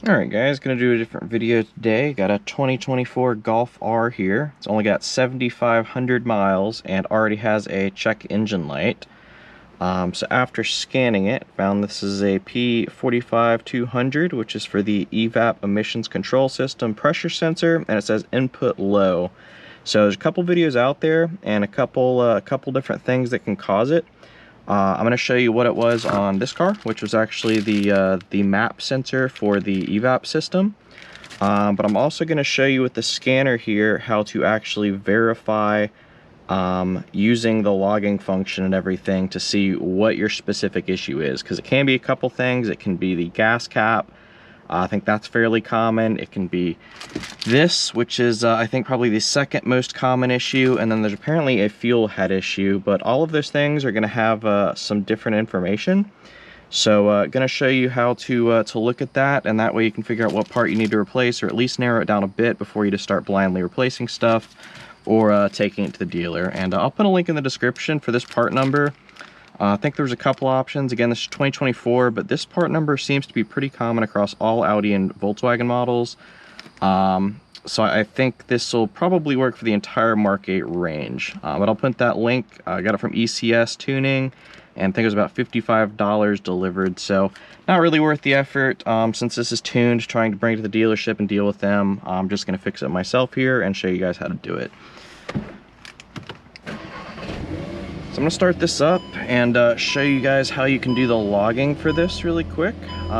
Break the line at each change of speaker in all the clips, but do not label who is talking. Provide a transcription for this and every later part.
Alright guys, gonna do a different video today. Got a 2024 Golf R here. It's only got 7,500 miles and already has a check engine light. So after scanning it, found this is a P045200, which is for the EVAP emissions control system pressure sensor, and it says input low. So there's a couple videos out there and a couple different things that can cause it. I'm going to show you what it was on this car, which was actually the map sensor for the EVAP system. But I'm also going to show you with the scanner here how to actually verify using the logging function and everything to see what your specific issue is. Because it can be a couple things. It can be the gas cap. I think that's fairly common. It can be this, which is I think probably the second most common issue, and then there's apparently a fuel head issue, but all of those things are going to have some different information. So going to show you how to look at that, and that way you can figure out what part you need to replace, or at least narrow it down a bit before you just start blindly replacing stuff or taking it to the dealer. And I'll put a link in the description for this part number. I think there's a couple options. Again, this is 2024, but this part number seems to be pretty common across all Audi and Volkswagen models. So I think this will probably work for the entire Mark 8 range. But I'll put that link. I got it from ECS Tuning, and I think it was about $55 delivered. So not really worth the effort. Since this is tuned, trying to bring it to the dealership and deal with them, I'm just going to fix it myself here and show you guys how to do it. So I'm going to start this up and show you guys how you can do the logging for this really quick.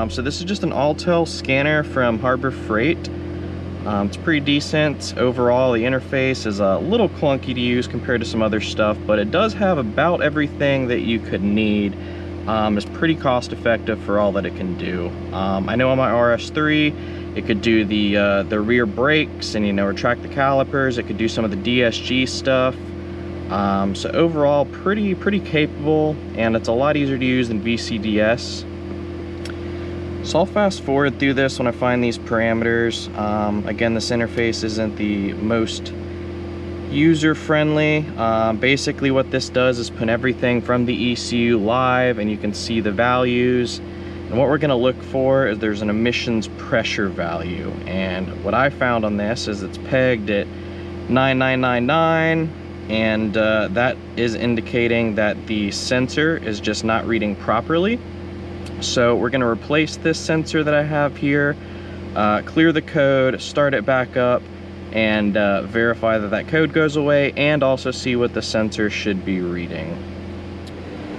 So this is just an Alltel scanner from Harbor Freight. It's pretty decent overall. The interface is a little clunky to use compared to some other stuff, but it does have about everything that you could need. It's pretty cost effective for all that it can do. I know on my RS3 it could do the rear brakes and, you know, retract the calipers. It could do some of the DSG stuff. So overall pretty capable, and it's a lot easier to use than VCDS. So I'll fast forward through this when I find these parameters. Again, this interface isn't the most user-friendly. Basically what this does is put everything from the ECU live, and you can see the values. And what we're going to look for is there's an emissions pressure value, and what I found on this is it's pegged at 9999. And that is indicating that the sensor is just not reading properly. So we're going to replace this sensor that I have here, clear the code, start it back up, and verify that that code goes away, and also see what the sensor should be reading.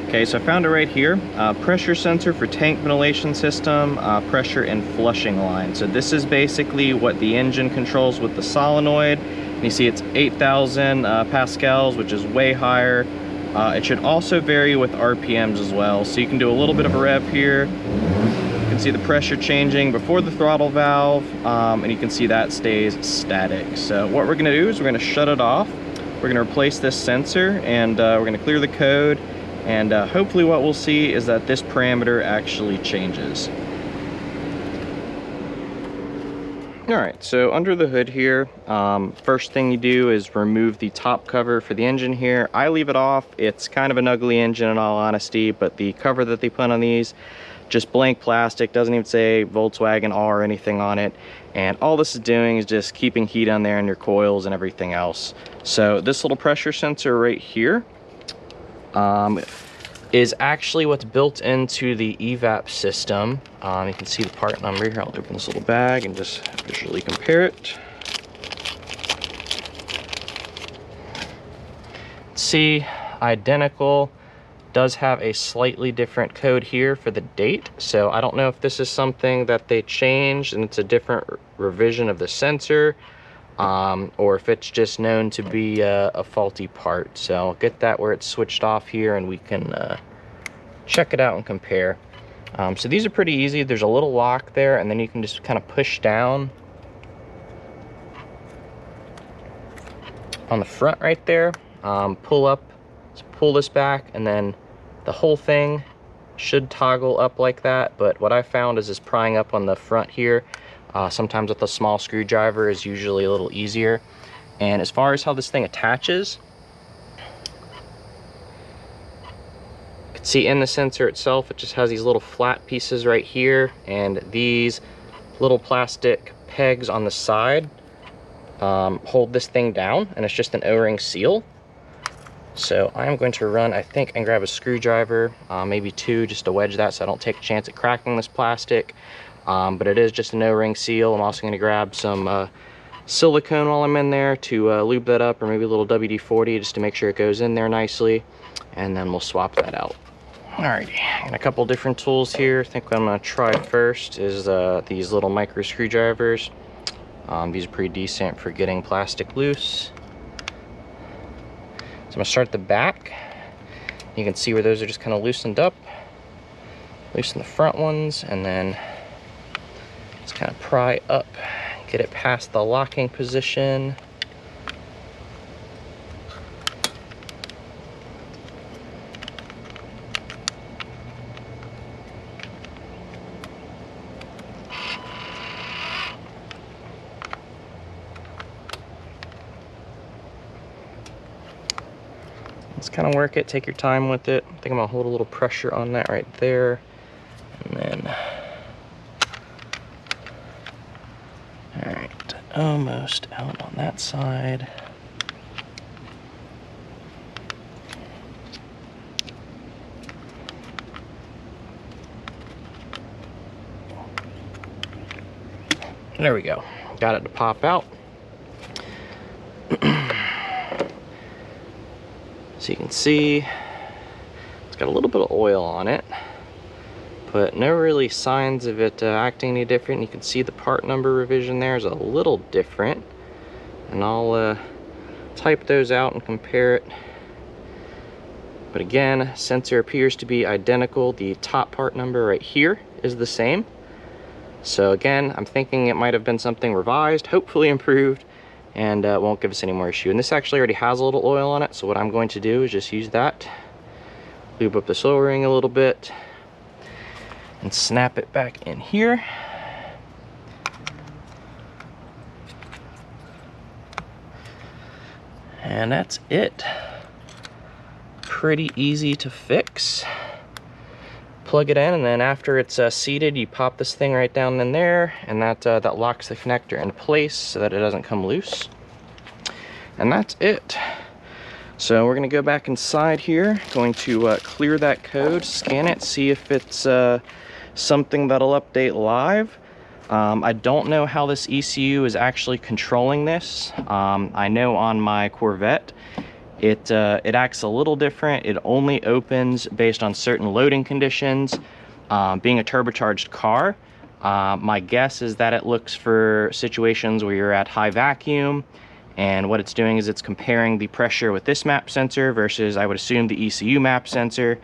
Okay, so I found it right here. Pressure sensor for tank ventilation system, pressure and flushing line. So this is basically what the engine controls with the solenoid. And you see it's 8,000 pascals, which is way higher. It should also vary with RPMs as well. So you can do a little bit of a rev here. You can see the pressure changing before the throttle valve, and you can see that stays static. So what we're gonna do is we're gonna shut it off. We're gonna replace this sensor, and we're gonna clear the code. And hopefully what we'll see is that this parameter actually changes. Alright, so under the hood here, first thing you do is remove the top cover for the engine here. I leave it off. It's kind of an ugly engine in all honesty, but the cover that they put on these, just blank plastic, doesn't even say Volkswagen R or anything on it. And all this is doing is just keeping heat on there and your coils and everything else. So this little pressure sensor right here is actually what's built into the EVAP system. You can see the part number here. I'll open this little bag and just visually compare it. See, identical. Does have a slightly different code here for the date. So I don't know if this is something that they changed and it's a different revision of the sensor, or if it's just known to be a faulty part. So I'll get that where it's switched off here, and we can check it out and compare. So these are pretty easy. There's a little lock there, and then you can just kind of push down on the front right there, pull up, so pull this back, and then the whole thing should toggle up like that. But what I found is prying up on the front here, sometimes with a small screwdriver, is usually a little easier. And as far as how this thing attaches, you can see in the sensor itself, it just has these little flat pieces right here, and these little plastic pegs on the side hold this thing down, and it's just an O-ring seal. So I'm going to run, I think, and grab a screwdriver, maybe 2, just to wedge that so I don't take a chance at cracking this plastic. But it is just an O-ring seal. I'm also going to grab some silicone while I'm in there to lube that up, or maybe a little WD-40 just to make sure it goes in there nicely, and then we'll swap that out. Alrighty, and a couple different tools here. I think what I'm going to try first is these little micro screwdrivers. These are pretty decent for getting plastic loose. So I'm going to start at the back. You can see where those are just kind of loosened up. Loosen the front ones, and then just kind of pry up, get it past the locking position. Just kind of work it, take your time with it. I think I'm gonna hold a little pressure on that right there. And then, all right, almost out on that side. There we go, got it to pop out. So you can see it's got a little bit of oil on it, but no really signs of it acting any different. You can see the part number revision there is a little different, and I'll type those out and compare it. But again, sensor appears to be identical. The top part number right here is the same. So again, I'm thinking it might have been something revised, hopefully improved, and won't give us any more issue. And this actually already has a little oil on it, so what I'm going to do is just use that, lube up the O-ring a little bit, and snap it back in here. And that's it. Pretty easy to fix. Plug it in, and then after it's seated, you pop this thing right down in there, and that locks the connector in place so that it doesn't come loose. And that's it. So we're gonna go back inside here, going to clear that code, scan it, see if it's something that'll update live. I don't know how this ECU is actually controlling this. I know on my Corvette, it acts a little different. It only opens based on certain loading conditions. Being a turbocharged car, my guess is that it looks for situations where you're at high vacuum, and what it's doing is it's comparing the pressure with this map sensor versus, I would assume, the ECU map sensor,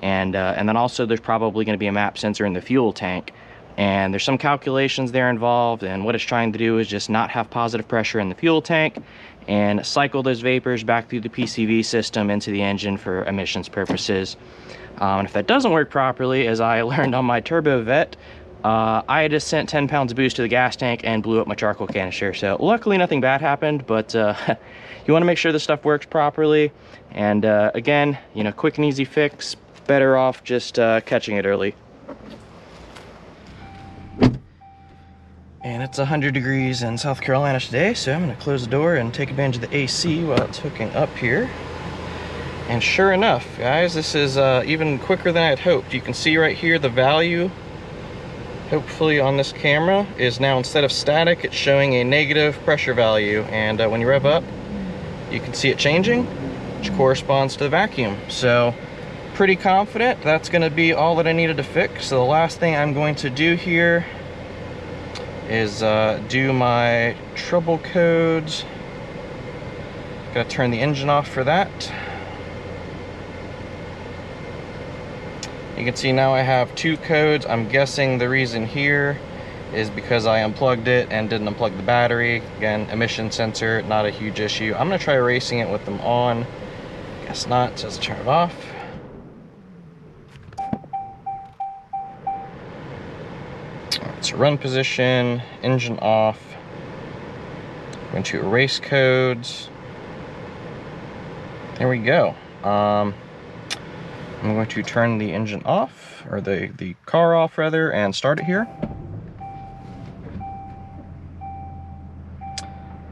and then also there's probably going to be a map sensor in the fuel tank. And there's some calculations there involved, and what it's trying to do is just not have positive pressure in the fuel tank and cycle those vapors back through the PCV system into the engine for emissions purposes. And if that doesn't work properly, as I learned on my turbo vet, I just sent 10 pounds of boost to the gas tank and blew up my charcoal canister. So luckily nothing bad happened, but you want to make sure this stuff works properly. And again, you know, quick and easy fix, better off just catching it early. And it's 100 degrees in South Carolina today, so I'm going to close the door and take advantage of the AC while it's hooking up here. And sure enough, guys, this is even quicker than I had hoped. You can see right here the value, hopefully on this camera, is now, instead of static, it's showing a negative pressure value. And when you rev up, you can see it changing, which corresponds to the vacuum. So pretty confident that's going to be all that I needed to fix. So the last thing I'm going to do here is do my trouble codes. Gotta turn the engine off for that. You can see now I have 2 codes. I'm guessing the reason here is because I unplugged it and didn't unplug the battery. Again, emission sensor, not a huge issue. I'm gonna try erasing it with them on. Guess not, so let's turn it off. So run position, engine off. I'm going to erase codes. There we go. I'm going to turn the engine off, or the car off rather, and start it here.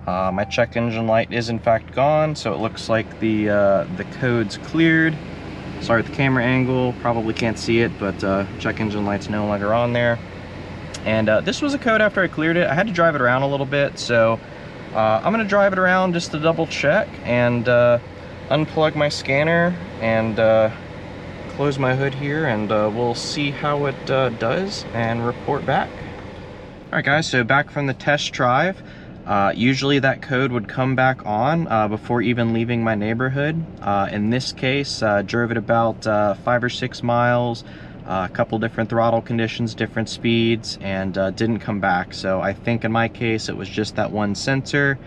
My check engine light is in fact gone, so it looks like the code's cleared. Sorry with the camera angle, probably can't see it, but check engine light's no longer on there. And this was a code after I cleared it. I had to drive it around a little bit, so I'm gonna drive it around just to double check and unplug my scanner and close my hood here, and we'll see how it does and report back. All right guys, so back from the test drive. Usually that code would come back on before even leaving my neighborhood. In this case, drove it about 5 or 6 miles, a couple different throttle conditions, different speeds, and didn't come back. So I think in my case it was just that one sensor.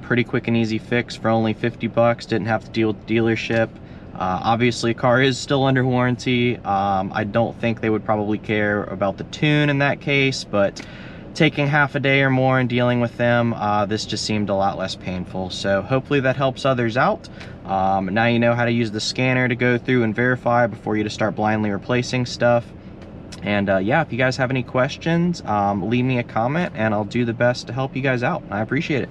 Pretty quick and easy fix for only 50 bucks, didn't have to deal with the dealership. Obviously car is still under warranty. I don't think they would probably care about the tune in that case, but taking half a day or more and dealing with them, this just seemed a lot less painful. So hopefully that helps others out. Now you know how to use the scanner to go through and verify before you just start blindly replacing stuff. And yeah, if you guys have any questions, leave me a comment and I'll do the best to help you guys out. I appreciate it.